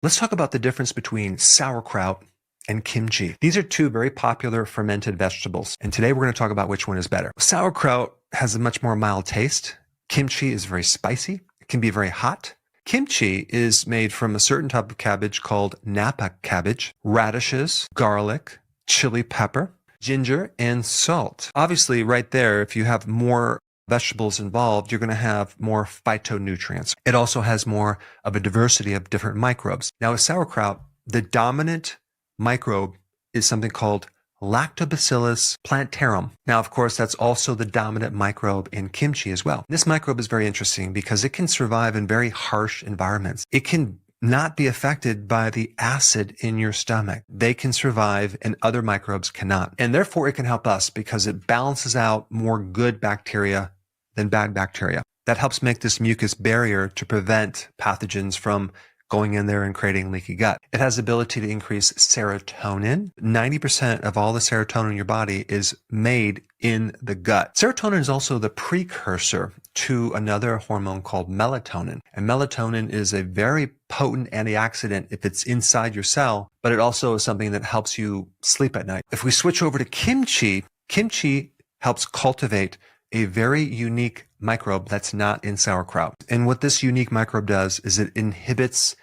Let's talk about the difference between sauerkraut and kimchi. These are two very popular fermented vegetables, and today we're going to talk about which one is better. Sauerkraut has a much more mild taste. Kimchi is very spicy. It can be very hot. Kimchi is made from a certain type of cabbage called Napa cabbage, radishes, garlic, chili pepper, ginger, and salt. Obviously, right there, if you have more vegetables involved, you're going to have more phytonutrients. It also has more of a diversity of different microbes. Now, with sauerkraut, the dominant microbe is something called Lactobacillus plantarum. Now, of course, that's also the dominant microbe in kimchi as well. This microbe is very interesting because it can survive in very harsh environments. It can not be affected by the acid in your stomach. They can survive and other microbes cannot. And therefore, it can help us because it balances out more good bacteria than bad bacteria. That helps make this mucus barrier to prevent pathogens from going in there and creating leaky gut. It has the ability to increase serotonin. 90% of all the serotonin in your body is made in the gut. Serotonin is also the precursor to another hormone called melatonin. And melatonin is a very potent antioxidant if it's inside your cell, but it also is something that helps you sleep at night. If we switch over to kimchi, kimchi helps cultivate a very unique microbe that's not in sauerkraut. And what this unique microbe does is it inhibits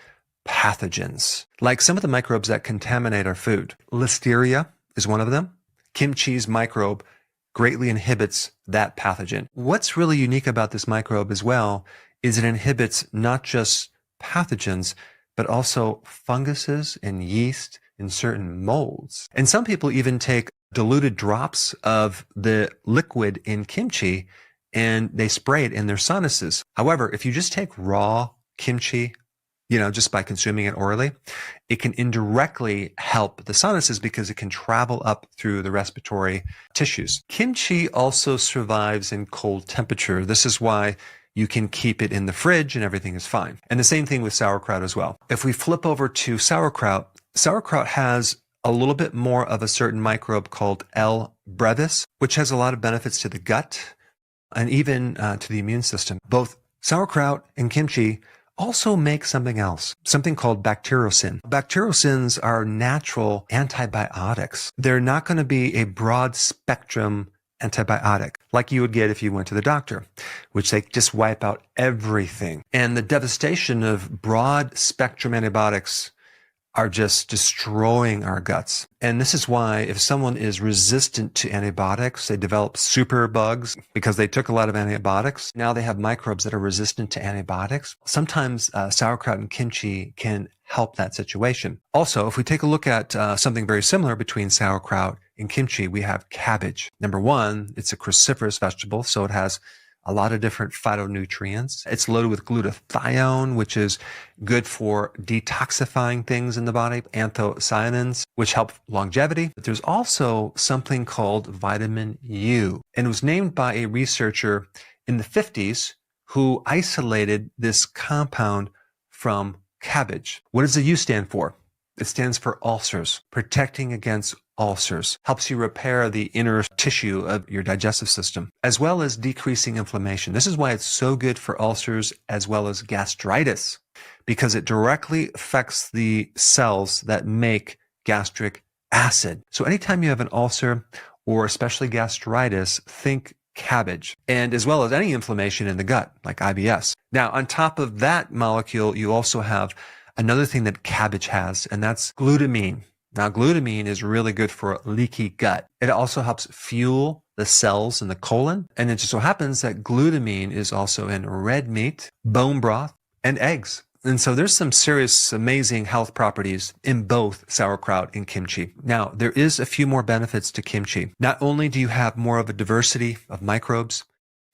pathogens, like some of the microbes that contaminate our food. Listeria is one of them. Kimchi's microbe greatly inhibits that pathogen. What's really unique about this microbe as well is it inhibits not just pathogens, but also funguses and yeast in certain molds. And some people even take diluted drops of the liquid in kimchi and they spray it in their sinuses. However, if you just take raw kimchi, just by consuming it orally, it can indirectly help the sinuses because it can travel up through the respiratory tissues. Kimchi also survives in cold temperature. This is why you can keep it in the fridge and everything is fine. And the same thing with sauerkraut as well. If we flip over to sauerkraut, sauerkraut has a little bit more of a certain microbe called L. brevis, which has a lot of benefits to the gut and even to the immune system. Both sauerkraut and kimchi also make something else, something called bacteriocin. Bacteriocins are natural antibiotics. They're not going to be a broad spectrum antibiotic like you would get if you went to the doctor, which they just wipe out everything. And the devastation of broad spectrum antibiotics are just destroying our guts. And this is why if someone is resistant to antibiotics, they develop super bugs because they took a lot of antibiotics. Now they have microbes that are resistant to antibiotics. Sometimes sauerkraut and kimchi can help that situation. Also, if we take a look at something very similar between sauerkraut and kimchi, we have cabbage. Number one, it's a cruciferous vegetable, so it has a lot of different phytonutrients. It's loaded with glutathione, which is good for detoxifying things in the body, anthocyanins, which help longevity. But there's also something called vitamin U, and it was named by a researcher in the 50s who isolated this compound from cabbage. What does the U stand for? It stands for ulcers, protecting against ulcers, helps you repair the inner tissue of your digestive system, as well as decreasing inflammation. This is why it's so good for ulcers as well as gastritis, because it directly affects the cells that make gastric acid. So anytime you have an ulcer or especially gastritis, think cabbage, and as well as any inflammation in the gut, like IBS. Now, on top of that molecule, you also have another thing that cabbage has, and that's glutamine. Now, glutamine is really good for a leaky gut. It also helps fuel the cells in the colon. And it just so happens that glutamine is also in red meat, bone broth, and eggs. And so there's some serious, amazing health properties in both sauerkraut and kimchi. Now, there is a few more benefits to kimchi. Not only do you have more of a diversity of microbes,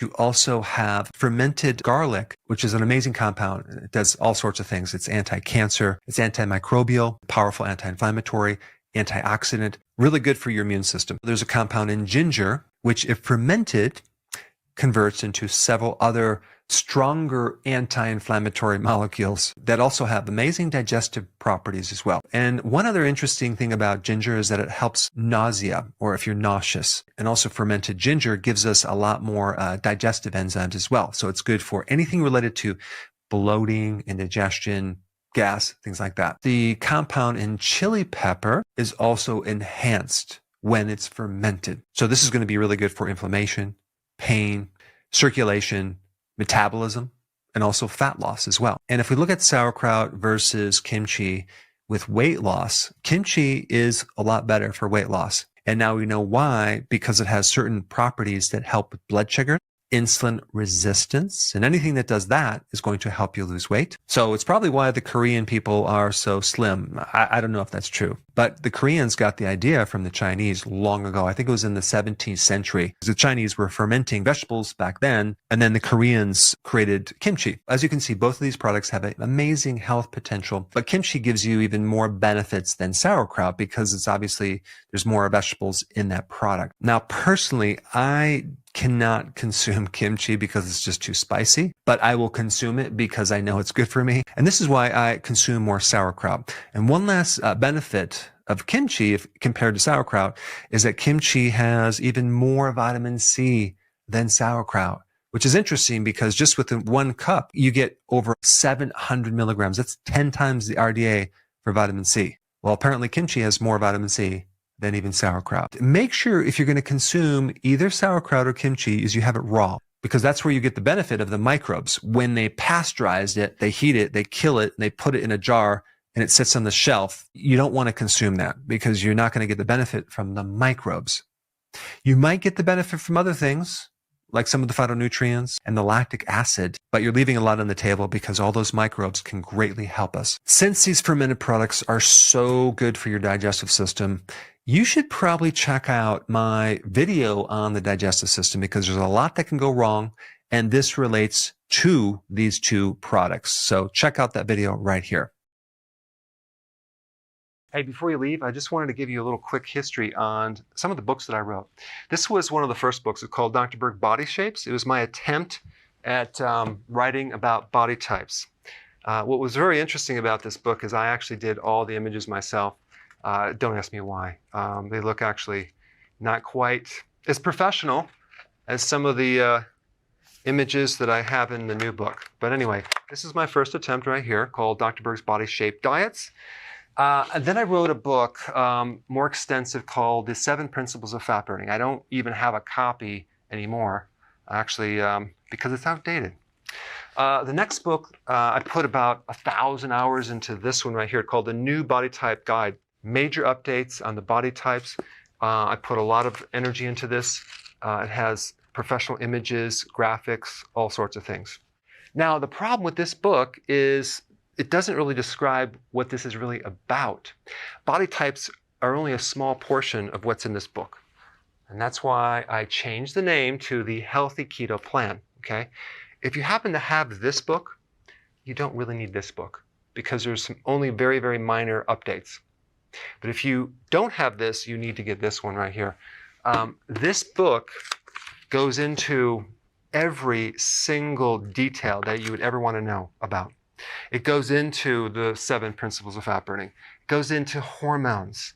you also have fermented garlic, which is an amazing compound. It does all sorts of things. It's anti-cancer, it's antimicrobial, powerful anti-inflammatory, antioxidant, really good for your immune system. There's a compound in ginger, which if fermented, converts into several other stronger anti-inflammatory molecules that also have amazing digestive properties as well. And one other interesting thing about ginger is that it helps nausea, or if you're nauseous. And also fermented ginger gives us a lot more digestive enzymes as well. So it's good for anything related to bloating, indigestion, gas, things like that. The compound in chili pepper is also enhanced when it's fermented. So this is going to be really good for inflammation, pain, circulation, metabolism, and also fat loss as well. And if we look at sauerkraut versus kimchi with weight loss, kimchi is a lot better for weight loss. And now we know why, because it has certain properties that help with blood sugar, insulin resistance, and anything that does that is going to help you lose weight. So it's probably why the Korean people are so slim. I don't know if that's true, but the Koreans got the idea from the Chinese long ago. I think it was in the 17th century. The Chinese were fermenting vegetables back then, and then the Koreans created kimchi. As you can see, both of these products have an amazing health potential, but kimchi gives you even more benefits than sauerkraut because it's obviously, there's more vegetables in that product. Now, personally, I cannot consume kimchi because it's just too spicy, but I will consume it because I know it's good for me. And this is why I consume more sauerkraut. And one last benefit of kimchi, if compared to sauerkraut, is that kimchi has even more vitamin C than sauerkraut, which is interesting because just within 1 cup, you get over 700 milligrams. That's 10 times the RDA for vitamin C. Well, apparently kimchi has more vitamin C than even sauerkraut. Make sure if you're going to consume either sauerkraut or kimchi is you have it raw, because that's where you get the benefit of the microbes. When they pasteurized it, they heat it, they kill it, and they put it in a jar and it sits on the shelf. You don't want to consume that because you're not going to get the benefit from the microbes. You might get the benefit from other things, like some of the phytonutrients and the lactic acid, but you're leaving a lot on the table because all those microbes can greatly help us. Since these fermented products are so good for your digestive system, you should probably check out my video on the digestive system because there's a lot that can go wrong, and this relates to these 2 products. So check out that video right here. Hey, before you leave, I just wanted to give you a little quick history on some of the books that I wrote. This was one of the first books. It's called Dr. Berg Body Shapes. It was my attempt at writing about body types. What was very interesting about this book is I actually did all the images myself. Don't ask me why. They look actually not quite as professional as some of the images that I have in the new book. But anyway, this is my first attempt right here called Dr. Berg's Body Shape Diets. And then I wrote a book more extensive called The 7 Principles of Fat Burning. I don't even have a copy anymore, actually, because it's outdated. The next book, I put about 1,000 hours into this one right here called The New Body Type Guide. Major updates on the body types. I put a lot of energy into this. It has professional images, graphics, all sorts of things. Now, the problem with this book is it doesn't really describe what this is really about. Body types are only a small portion of what's in this book. And that's why I changed the name to the Healthy Keto Plan, okay? If you happen to have this book, you don't really need this book because there's only very, very minor updates. But if you don't have this, you need to get this one right here. This book goes into every single detail that you would ever want to know about. It goes into the 7 principles of fat burning. It goes into hormones,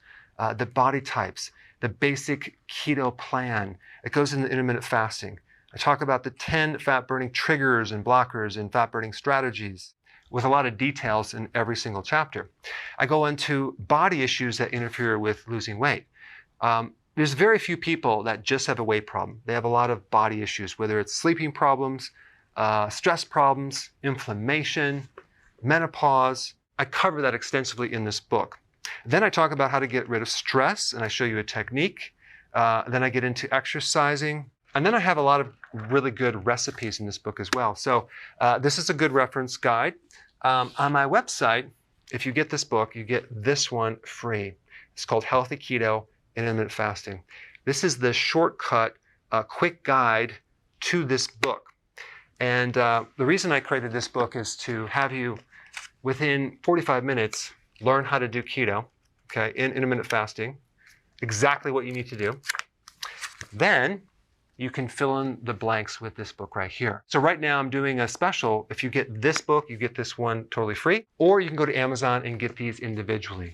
the body types, the basic keto plan. It goes into intermittent fasting. I talk about the 10 fat burning triggers and blockers and fat burning strategies, with a lot of details in every single chapter. I go into body issues that interfere with losing weight. There's very few people that just have a weight problem. They have a lot of body issues, whether it's sleeping problems, stress problems, inflammation, menopause. I cover that extensively in this book. Then I talk about how to get rid of stress, and I show you a technique. Then I get into exercising. And then I have a lot of really good recipes in this book as well. So this is a good reference guide. On my website, if you get this book, you get this one free. It's called Healthy Keto and Intermittent Fasting. This is the shortcut, quick guide to this book. And the reason I created this book is to have you, within 45 minutes, learn how to do keto, okay, in intermittent fasting, exactly what you need to do. Then you can fill in the blanks with this book right here. So right now I'm doing a special. If you get this book, you get this one totally free, or you can go to Amazon and get these individually.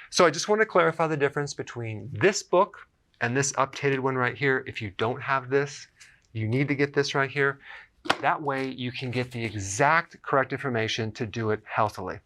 So I just want to clarify the difference between this book and this updated one right here. If you don't have this, you need to get this right here. That way you can get the exact correct information to do it healthily.